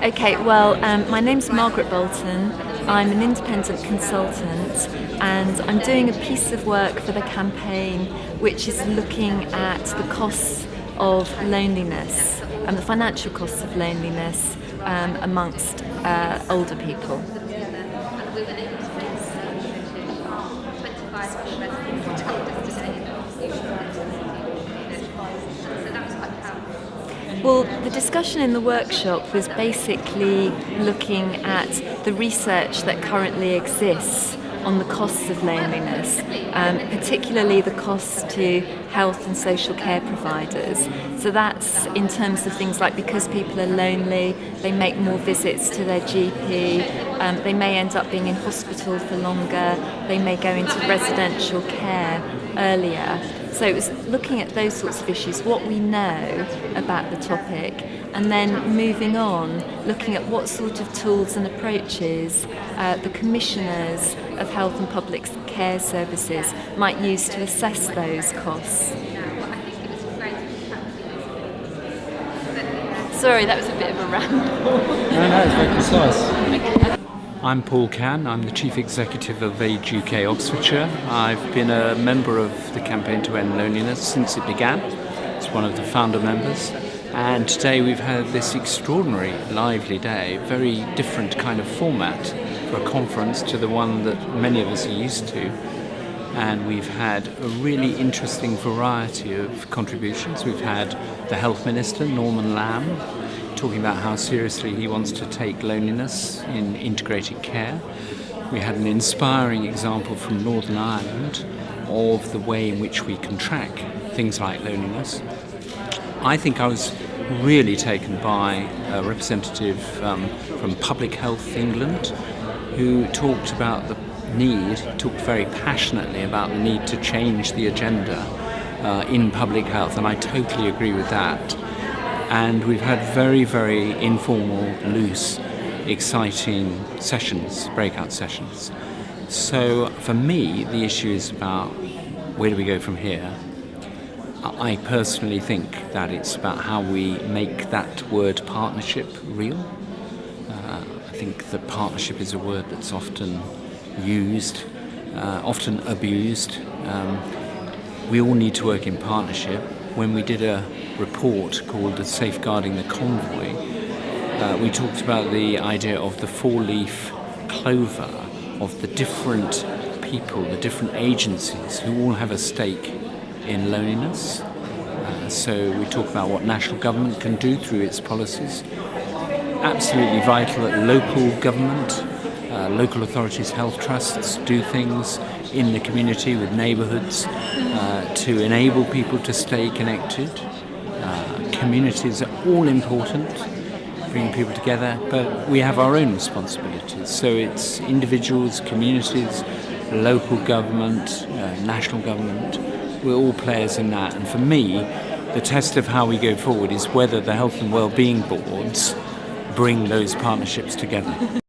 Okay, well, my name's Margaret Bolton. I'm an independent consultant and I'm doing a piece of work for the campaign which is looking at the costs of loneliness and the financial costs of loneliness amongst older people. Well, the discussion in the workshop was basically looking at the research that currently exists on the costs of loneliness, particularly the costs to health and social care providers. So that's in terms of things like, because people are lonely, they make more visits to their GP, they may end up being in hospital for longer, they may go into residential care earlier. So it was looking at those sorts of issues, what we know about the topic, and then moving on, looking at what sort of tools and approaches the commissioners of health and public care services might use to assess those costs. Sorry, that was a bit of a ramble. No, it's very concise. I'm Paul Cann, I'm the Chief Executive of Age UK Oxfordshire. I've been a member of the Campaign to End Loneliness since it began. It's one of the founder members. And today we've had this extraordinary, lively day, very different kind of format for a conference to the one that many of us are used to. And we've had a really interesting variety of contributions. We've had the Health Minister, Norman Lamb, talking about how seriously he wants to take loneliness in integrated care. We had an inspiring example from Northern Ireland of the way in which we can track things like loneliness. I think I was really taken by a representative from Public Health England who talked about the need, talked very passionately about the need to change the agenda in public health, and I totally agree with that. And we've had very, very informal, loose, exciting sessions, breakout sessions. So for me, the issue is about where do we go from here? I personally think that it's about how we make that word partnership real. I think that partnership is a word that's often used, often abused. We all need to work in partnership. When we did a report called Safeguarding the Convoy, we talked about the idea of the four-leaf clover of the different people, the different agencies who all have a stake in loneliness. So we talk about what national government can do through its policies. Absolutely vital that local government, local authorities, health trusts do things in the community with neighbourhoods to enable people to stay connected. Communities are all important, bringing people together, but we have our own responsibilities. So it's individuals, communities, local government, national government. We're all players in that. And for me, the test of how we go forward is whether the health and wellbeing boards bring those partnerships together.